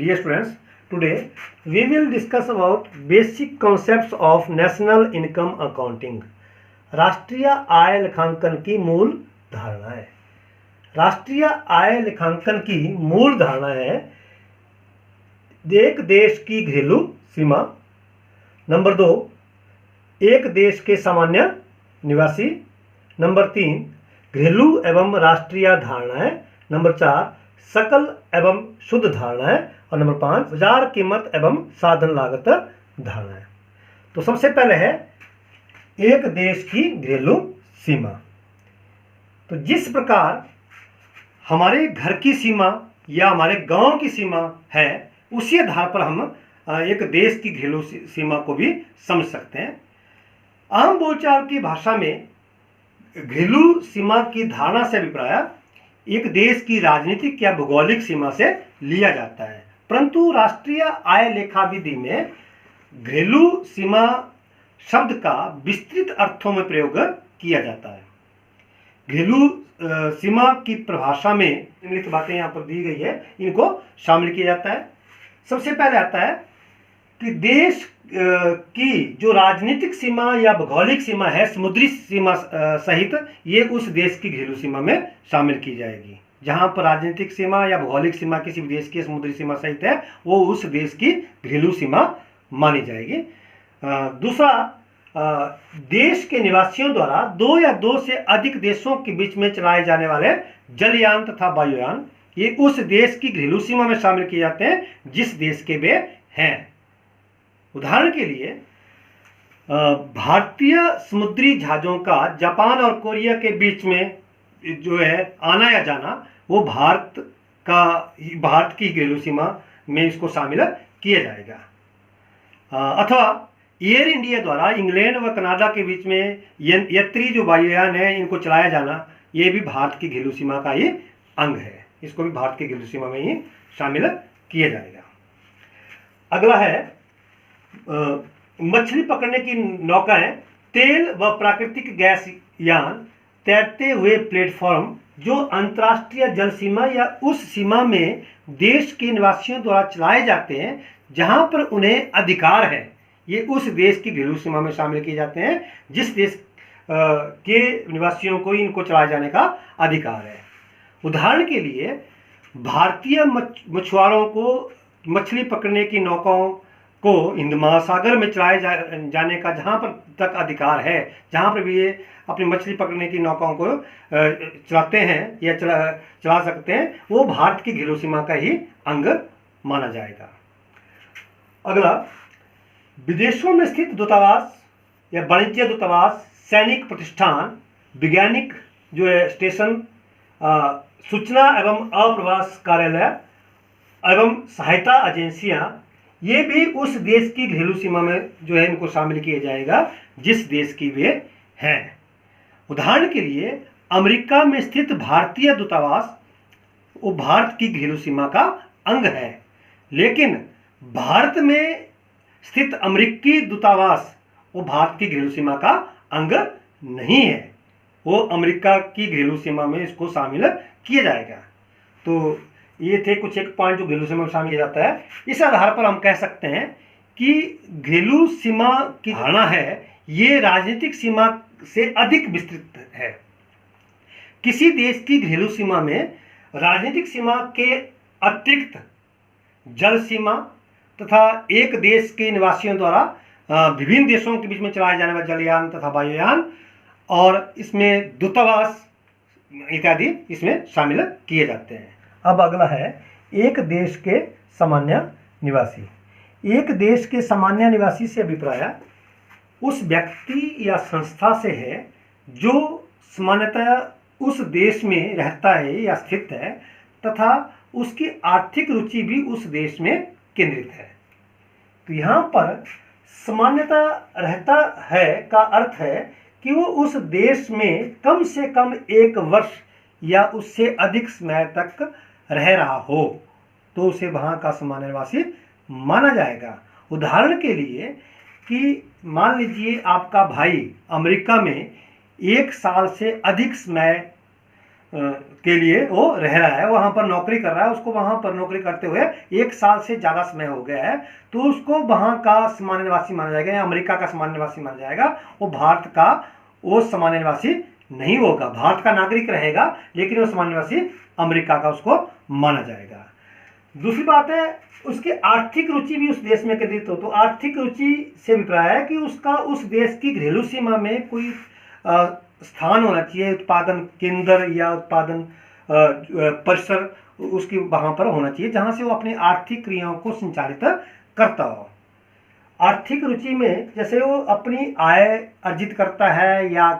Dear students, today we will discuss about basic concepts of national income accounting. राष्ट्रीय आय लेखांकन की मूल धारणाएं। राष्ट्रीय आय लेखांकन की मूल धारणा है एक देश की घरेलू सीमा, नंबर 2 एक देश के सामान्य निवासी, नंबर 3 घरेलू एवं राष्ट्रीय धारणाएं, नंबर 4 सकल एवं शुद्ध धारणाएं और नंबर 5 बाजार कीमत एवं साधन लागत धारणाएं। तो सबसे पहले है एक देश की घरेलू सीमा। तो जिस प्रकार हमारे घर की सीमा या हमारे गांव की सीमा है, उसी आधार पर हम एक देश की घरेलू सीमा को भी समझ सकते हैं। आम बोलचाल की भाषा में घरेलू सीमा की धारणा से अभिप्राय एक देश की राजनीतिक या भौगोलिक सीमा से लिया जाता है, परंतु राष्ट्रीय आय लेखा विधि में घरेलू सीमा शब्द का विस्तृत अर्थों में प्रयोग किया जाता है। घरेलू सीमा की परिभाषा में निम्नलिखित बातें यहाँ पर दी गई है, इनको शामिल किया जाता है। सबसे पहले आता है कि देश की जो राजनीतिक सीमा या भौगोलिक सीमा है, समुद्री सीमा सहित, ये उस देश की घरेलू सीमा में शामिल की जाएगी। जहां पर राजनीतिक सीमा या भौगोलिक सीमा किसी भी देश की समुद्री सीमा सहित है, वो उस देश की घरेलू सीमा मानी जाएगी। दूसरा, देश के निवासियों द्वारा 2 या 2 से अधिक देशों के बीच में चलाए जाने वाले जलयान तथा वायुयान, ये उस देश की घरेलू सीमा में शामिल किए जाते हैं जिस देश के वे हैं। उदाहरण के लिए भारतीय समुद्री जहाजों का जापान और कोरिया के बीच में जो है आना या जाना, वो भारत की घरेलू सीमा में इसको शामिल किया जाएगा। अथवा एयर इंडिया द्वारा इंग्लैंड व कनाडा के बीच में यात्री जो वायुयान है, इनको चलाया जाना, ये भी भारत की घरेलू सीमा का ही अंग है। इसको भी भारत की घरेलू सीमा में ही शामिल किया जाएगा। अगला है मछली पकड़ने की नौकाएं, तेल व प्राकृतिक गैस यान, तैरते हुए प्लेटफॉर्म जो अंतर्राष्ट्रीय जल सीमा या उस सीमा में देश के निवासियों द्वारा चलाए जाते हैं जहां पर उन्हें अधिकार है, ये उस देश की घरेलू सीमा में शामिल किए जाते हैं जिस देश के निवासियों को इनको चलाए जाने का अधिकार है। उदाहरण के लिए भारतीय मछुआरों को मछली पकड़ने की नौकाओं को हिंद महासागर में चलाए जाने का जहां पर तक अधिकार है, जहां पर भी ये अपनी मछली पकड़ने की नौकाओं को चलाते हैं या चला सकते हैं, वो भारत की घरेलू सीमा का ही अंग माना जाएगा। अगला, विदेशों में स्थित दूतावास या वाणिज्य दूतावास, सैनिक प्रतिष्ठान, वैज्ञानिक जो है स्टेशन, सूचना एवं अप्रवास कार्यालय एवं सहायता एजेंसियां, ये भी उस देश की घरेलू सीमा में जो है इनको शामिल किया जाएगा जिस देश की वे हैं। उदाहरण के लिए अमेरिका में स्थित भारतीय दूतावास, वो भारत की घरेलू सीमा का अंग है, लेकिन भारत में स्थित अमेरिकी दूतावास वो भारत की घरेलू सीमा का अंग नहीं है, वो अमेरिका की घरेलू सीमा में इसको शामिल किया जाएगा। तो ये थे कुछ एक पॉइंट जो घरेलू सीमा में शामिल किया जाता है। इस आधार पर हम कह सकते हैं कि घरेलू सीमा की धारणा है, ये राजनीतिक सीमा से अधिक विस्तृत है। किसी देश की घरेलू सीमा में राजनीतिक सीमा के अतिरिक्त जल सीमा तथा एक देश के निवासियों द्वारा विभिन्न देशों के बीच में चलाए जाने वाले जलयान तथा वायुयान और इसमें दूतावास इत्यादि इसमें शामिल किए जाते हैं। अब अगला है एक देश के सामान्य निवासी। एक देश के सामान्य निवासी से अभिप्राय उस व्यक्ति या संस्था से है जो सामान्यतः उस देश में रहता है या स्थित है तथा उसकी आर्थिक रुचि भी उस देश में केंद्रित है। तो यहाँ पर सामान्यतः रहता है का अर्थ है कि वो उस देश में कम से कम 1 वर्ष या उससे अधिक समय तक रह रहा हो, तो उसे वहाँ का सामान्य निवासी माना जाएगा। उदाहरण के लिए कि मान लीजिए आपका भाई अमेरिका में 1 साल से अधिक समय के लिए वो रह रहा है, वहाँ पर नौकरी कर रहा है, उसको वहाँ पर नौकरी करते हुए 1 साल से ज़्यादा समय हो गया है, तो उसको वहाँ का सामान्य निवासी माना जाएगा या अमेरिका का सामान्य निवासी माना जाएगा। वो भारत का वो सामान्य निवासी नहीं होगा, भारत का नागरिक रहेगा लेकिन वो सामान्य निवासी अमेरिका का उसको माना जाएगा। दूसरी बात है, उसकी आर्थिक रुचि भी उस देश में केंद्रित हो। तो आर्थिक रुचि से अभिप्राय है कि उसका उस देश की घरेलू सीमा में कोई स्थान होना चाहिए, उत्पादन केंद्र या उत्पादन परिसर उसकी वहाँ पर होना चाहिए जहाँ से वो अपनी आर्थिक क्रियाओं को संचालित करता हो। आर्थिक रुचि में जैसे वो अपनी आय अर्जित करता है या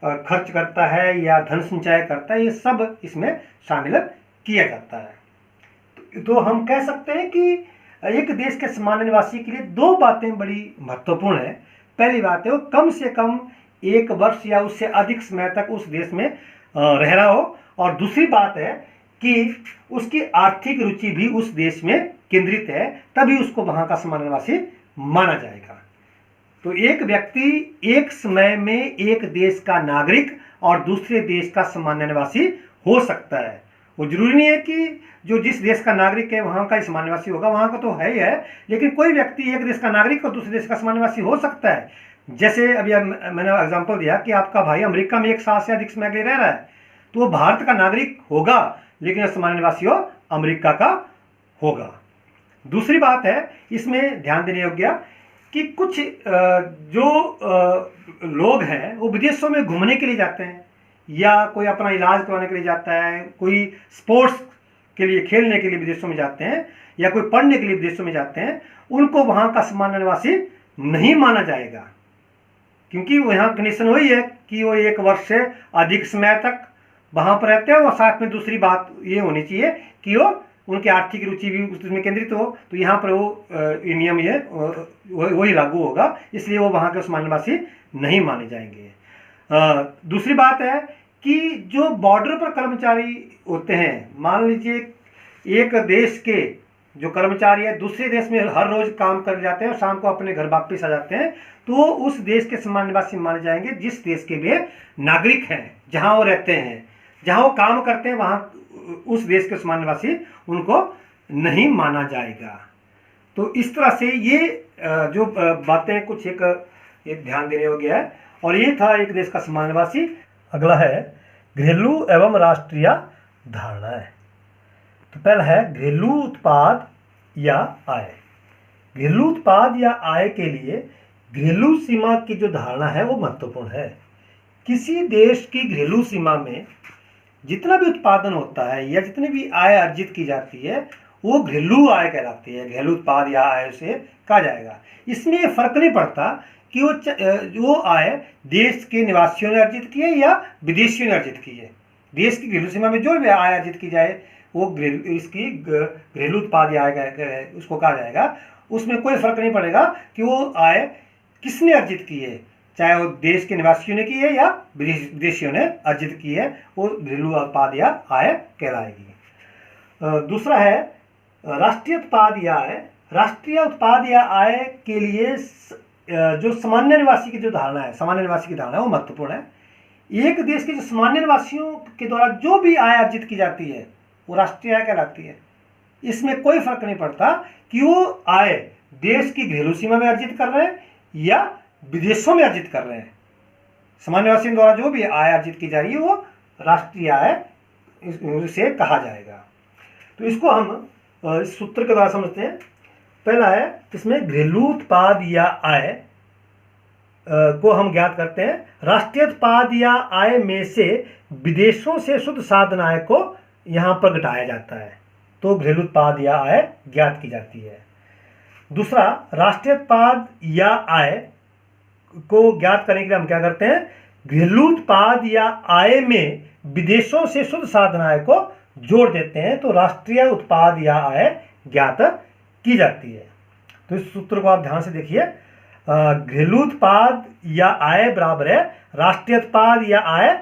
खर्च करता है या धन संचय करता है, ये सब इसमें शामिल किया जाता है। तो हम कह सकते हैं कि एक देश के सामान्य निवासी के लिए 2 बातें बड़ी महत्वपूर्ण है। पहली बात है वो कम से कम 1 वर्ष या उससे अधिक समय तक उस देश में रह रहा हो, और दूसरी बात है कि उसकी आर्थिक रुचि भी उस देश में केंद्रित है, तभी उसको वहाँ का सामान्य निवासी माना जाएगा। तो एक व्यक्ति एक समय में एक देश का नागरिक और दूसरे देश का सामान्य निवासी हो सकता है। वो जरूरी नहीं है कि जो जिस देश का नागरिक है वहाँ का ही सामान्य निवासी होगा, वहाँ का तो है ही है, लेकिन कोई व्यक्ति एक देश का नागरिक और दूसरे देश का सामान्य निवासी हो सकता है। जैसे अभी मैंने एग्जांपल दिया कि आपका भाई अमेरिका में 1 साल से अधिक समय के लिए रह रहा है, तो वो भारत का नागरिक होगा लेकिन सामान्य निवासी हो अमेरिका का होगा। दूसरी बात है इसमें ध्यान देने योग्य कि कुछ जो लोग हैं वो विदेशों में घूमने के लिए जाते हैं, या कोई अपना इलाज करवाने के लिए जाता है, कोई स्पोर्ट्स के लिए खेलने के लिए विदेशों में जाते हैं, या कोई पढ़ने के लिए विदेशों में जाते हैं, उनको वहाँ का सामान्य निवासी नहीं माना जाएगा, क्योंकि वो यहाँ कंडीशन वही है कि वो 1 वर्ष से अधिक समय तक वहाँ पर रहते हैं। और साथ में दूसरी बात ये होनी चाहिए कि वो उनकी आर्थिक रुचि भी उसमें केंद्रित हो, तो यहाँ पर वो नियम ये वही लागू होगा, इसलिए वो वहाँ के सामान्य निवासी नहीं माने जाएंगे। दूसरी बात है कि जो बॉर्डर पर कर्मचारी होते हैं, मान लीजिए एक देश के जो कर्मचारी है दूसरे देश में हर रोज काम कर जाते हैं और शाम को अपने घर वापस आ जाते हैं, तो उस देश के सामान्य निवासी माने जाएंगे जिस देश के वे नागरिक हैं, जहाँ वो रहते हैं, जहाँ वो काम करते हैं, वहाँ उस देश के सामान्य निवासी उनको नहीं माना जाएगा। तो इस तरह से ये जो बातें कुछ एक ध्यान देने योग्य है, और ये था एक देश का सामान्य निवासी। अगला है घरेलू एवं राष्ट्रीय धारणाएं। तो पहला है घरेलू उत्पाद या आय। घरेलू उत्पाद या आय के लिए घरेलू सीमा की जो धारणा है वो महत्वपूर्ण है। किसी देश की घरेलू सीमा में जितना भी उत्पादन होता है या जितनी भी आय अर्जित की जाती है वो घरेलू आय कहलाती है, घरेलू उत्पाद या आय से कहा जाएगा। इसमें फर्क नहीं पड़ता कि वो आय देश के निवासियों ने अर्जित की है या विदेशियों ने अर्जित की है। देश की घरेलू सीमा में जो भी आय अर्जित की जाए वो इसकी घरेलू उत्पाद या आय उसको कहा जाएगा। उसमें कोई फर्क नहीं पड़ेगा कि वो आय किसने अर्जित की है, चाहे वो देश के निवासियों ने की है या विदेशियों ने अर्जित की है, वो घरेलू उत्पाद या आय कहलाएगी। दूसरा है राष्ट्रीय उत्पाद या आय। राष्ट्रीय उत्पाद या आय के लिए जो सामान्य निवासी की जो धारणा है, सामान्य निवासी की धारणा है वो महत्वपूर्ण है। एक देश के जो सामान्य निवासियों के द्वारा जो भी आय अर्जित की जाती है वो राष्ट्रीय आय कहलाती है। इसमें कोई फर्क नहीं पड़ता कि वो आय देश की घरेलू सीमा में अर्जित कर रहे हैं या विदेशों में अर्जित कर रहे हैं। सामान्य निवासियों द्वारा जो भी आय अर्जित की जा रही है वो राष्ट्रीय आय से कहा जाएगा। तो इसको हम इस सूत्र के द्वारा समझते हैं। पहला है इसमें घरेलू उत्पाद या आय को हम ज्ञात करते हैं। राष्ट्रीय उत्पाद या आय में से विदेशों से शुद्ध साधन आय को यहाँ पर घटाया जाता है, तो घरेलू उत्पाद या आय ज्ञात की जाती है। दूसरा, राष्ट्रीय उत्पाद या आय को ज्ञात करने के लिए हम क्या करते हैं, घरेलू उत्पाद या आय में विदेशों से शुद्ध साधन आय को जोड़ देते हैं, तो राष्ट्रीय उत्पाद या आय ज्ञात की जाती है। तो इस सूत्र को आप ध्यान से देखिए। घरेलू उत्पाद या आय बराबर है राष्ट्रीय उत्पाद या आय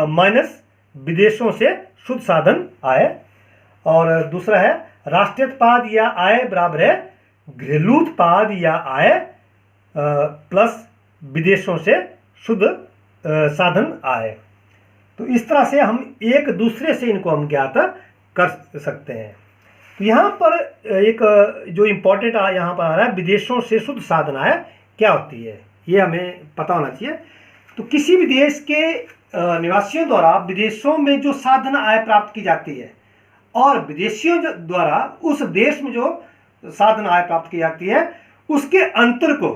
माइनस विदेशों से शुद्ध साधन आय। और दूसरा है राष्ट्रीय उत्पाद या आय बराबर है घरेलू उत्पाद या आय प्लस विदेशों से शुद्ध साधन आय। तो इस तरह से हम एक दूसरे से इनको हम ज्ञात कर सकते हैं। तो यहाँ पर एक जो इम्पोर्टेंट यहाँ पर आ रहा है, विदेशों से शुद्ध साधनाएं क्या होती है, ये हमें पता होना चाहिए। तो किसी भी देश के निवासियों द्वारा विदेशों में जो साधन आय प्राप्त की जाती है और विदेशियों द्वारा उस देश में जो साधन आय प्राप्त की जाती है, उसके अंतर को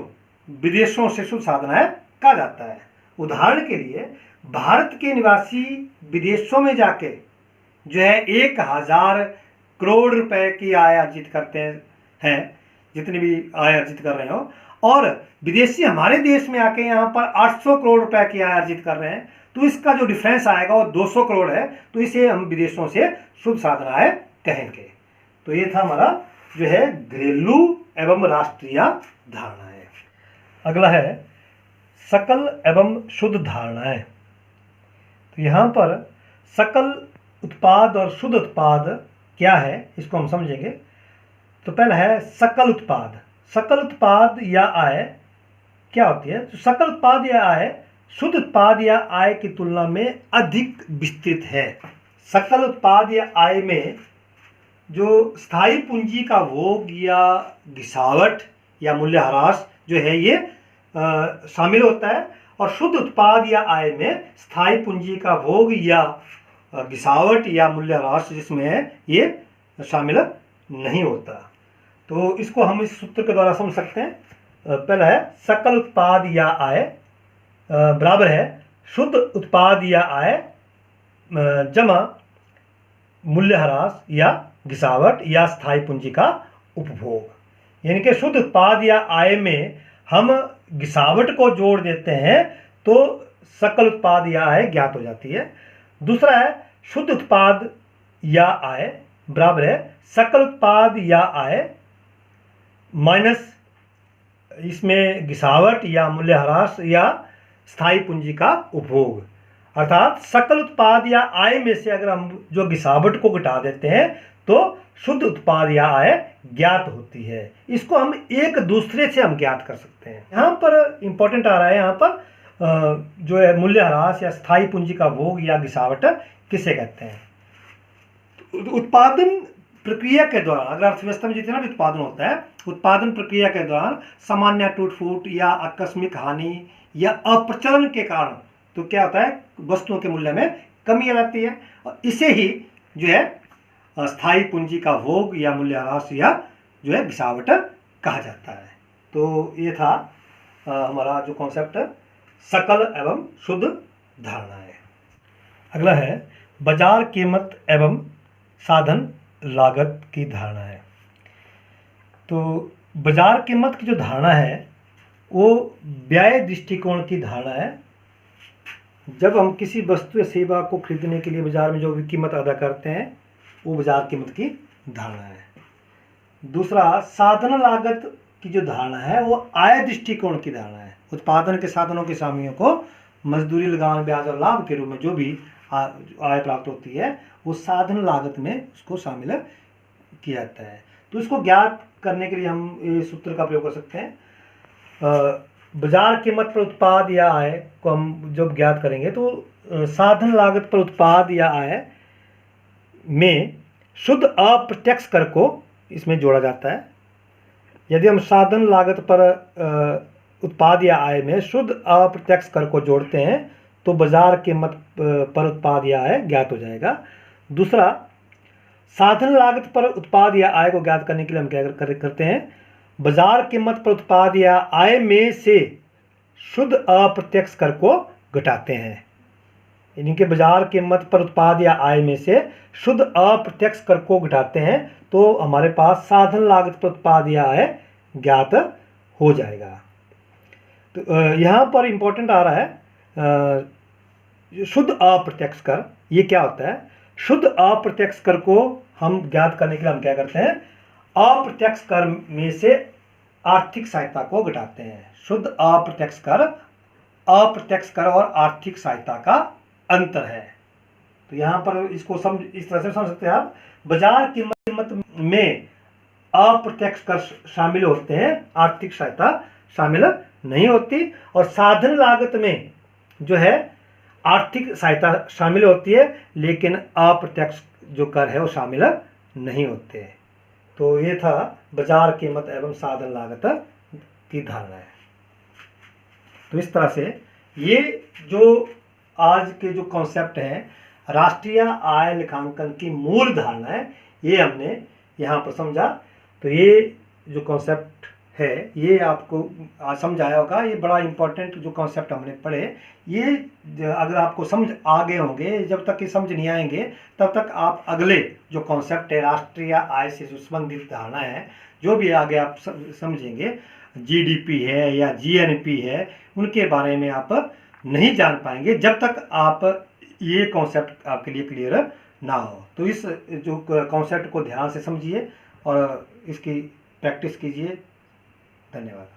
विदेशों से शुद्ध साधन आय कहा जाता है। उदाहरण के लिए भारत के निवासी विदेशों में जाके जो है 1000 करोड़ रुपए की आय अर्जित करते हैं, जितनी भी आय अर्जित कर रहे हो, और विदेशी हमारे देश में आके यहाँ पर 800 करोड़ रुपए की आय अर्जित कर रहे हैं, तो इसका जो डिफरेंस आएगा वो 200 करोड़ है। तो इसे हम विदेशों से शुद्ध साधन आय कहेंगे। तो ये था हमारा जो है घरेलू एवं राष्ट्रीय धारणाएं। अगला है सकल एवं शुद्ध धारणाएं। तो यहाँ पर सकल उत्पाद और शुद्ध उत्पाद क्या है, इसको हम समझेंगे। तो पहला है सकल उत्पाद। सकल उत्पाद या आय क्या होती है? तो सकल उत्पाद या आय शुद्ध उत्पाद या आय की तुलना में अधिक विस्तृत है। सकल उत्पाद या आय में जो स्थायी पूंजी का भोग या घिसावट या मूल्यह्रास जो है ये शामिल होता है, और शुद्ध उत्पाद या आय में स्थायी पूंजी का भोग या घिसावट या मूल्यह्रास जिसमें है ये शामिल नहीं होता। तो इसको हम इस सूत्र के द्वारा समझ सकते हैं। पहला है सकल उत्पाद या आय बराबर है शुद्ध उत्पाद या आय जमा मूल्यह्रास या घिसावट या स्थायी पूंजी का उपभोग। यानी कि शुद्ध उत्पाद या आय में हम घिसावट को जोड़ देते हैं तो सकल उत्पाद या आय ज्ञात हो जाती है। दूसरा है शुद्ध उत्पाद या आय बराबर है सकल उत्पाद या आय माइनस इसमें घिसावट या मूल्यह्रास या स्थायी पूंजी का उपभोग। अर्थात सकल उत्पाद या आय में से अगर हम जो घिसावट को घटा देते हैं तो शुद्ध उत्पाद या आय ज्ञात होती है। इसको हम एक दूसरे से हम ज्ञात कर सकते हैं। यहाँ पर इंपॉर्टेंट आ रहा है, यहाँ पर जो है मूल्यह्रास या स्थायी पूंजी का भोग या घिसावट किसे कहते हैं? उत्पादन प्रक्रिया के दौरान, अगर अर्थव्यवस्था में जितना भी उत्पादन होता है, उत्पादन प्रक्रिया के दौरान सामान्य टूट फूट या आकस्मिक हानि या अप्रचलन के कारण तो क्या होता है, वस्तुओं के मूल्य में कमी आ जाती है, और इसे ही जो है स्थायी पूंजी का भोग या मूल्यह्रास या जो है घिसावट कहा जाता है। तो ये था हमारा जो कॉन्सेप्ट है सकल एवं शुद्ध धारणाएं। अगला है बाजार कीमत एवं साधन लागत की धारणा है। तो बाजार कीमत की जो धारणा है वो व्यय दृष्टिकोण की धारणा है। जब हम किसी वस्तु या सेवा को खरीदने के लिए बाजार में जो भी कीमत अदा करते हैं वो बाजार कीमत की धारणा है। दूसरा साधन लागत की जो धारणा है वो आय दृष्टिकोण की धारणा है। उत्पादन के साधनों के स्वामियों को मजदूरी, लगान, ब्याज और लाभ के रूप में जो भी आय प्राप्त होती है वो साधन लागत में उसको शामिल किया जाता है। तो इसको ज्ञात करने के लिए हम इस सूत्र का प्रयोग कर सकते हैं। बाजार कीमत पर उत्पाद या आय को हम जब ज्ञात करेंगे तो साधन लागत पर उत्पाद या आय में शुद्ध अप्रत्यक्ष कर को इसमें जोड़ा जाता है। यदि हम साधन लागत पर उत्पाद या आय में शुद्ध अप्रत्यक्ष कर को जोड़ते हैं तो बाजार कीमत पर उत्पाद या आय ज्ञात हो जाएगा। दूसरा, साधन लागत पर उत्पाद या आय को ज्ञात करने के लिए हम क्या करते हैं, बाजार कीमत पर उत्पाद या आय में से शुद्ध अप्रत्यक्ष कर को घटाते हैं। यानी कि बाजार कीमत पर उत्पाद या आय में से शुद्ध अप्रत्यक्ष कर को घटाते हैं तो हमारे पास साधन लागत पर उत्पाद या आय ज्ञात हो जाएगा। तो यहाँ पर इंपॉर्टेंट आ रहा है शुद्ध अप्रत्यक्ष कर। ये क्या होता है? शुद्ध अप्रत्यक्ष कर को हम ज्ञात करने के लिए हम क्या करते हैं, अप्रत्यक्ष कर में से आर्थिक सहायता को घटाते हैं। शुद्ध अप्रत्यक्ष कर और आर्थिक सहायता का अंतर है। तो यहाँ पर इसको इस तरह से समझ सकते हैं आप, बाजार कीमत में अप्रत्यक्ष कर शामिल होते हैं, आर्थिक सहायता शामिल नहीं होती, और साधन लागत में जो है आर्थिक सहायता शामिल होती है, लेकिन अप्रत्यक्ष जो कर है वो शामिल नहीं होते। तो ये था बाजार कीमत एवं साधन लागत की धारणा है। तो इस तरह से ये जो आज के जो कॉन्सेप्ट हैं राष्ट्रीय आय लेखांकन की मूल धारणा है, ये हमने यहाँ पर समझा। तो ये जो कॉन्सेप्ट है ये आपको आज समझ आया होगा। ये बड़ा इम्पोर्टेंट जो कॉन्सेप्ट हमने पढ़े, ये अगर आपको समझ आ गए होंगे, जब तक ये समझ नहीं आएंगे तब तक आप अगले जो कॉन्सेप्ट है राष्ट्रीय आय से संबंधित धारणा है, जो भी आगे आप समझेंगे, जीडीपी है या जीएनपी है, उनके बारे में आप नहीं जान पाएंगे जब तक आप ये कॉन्सेप्ट आपके लिए क्लियर ना हो। तो इस जो कॉन्सेप्ट को ध्यान से समझिए और इसकी प्रैक्टिस कीजिए। धन्यवाद।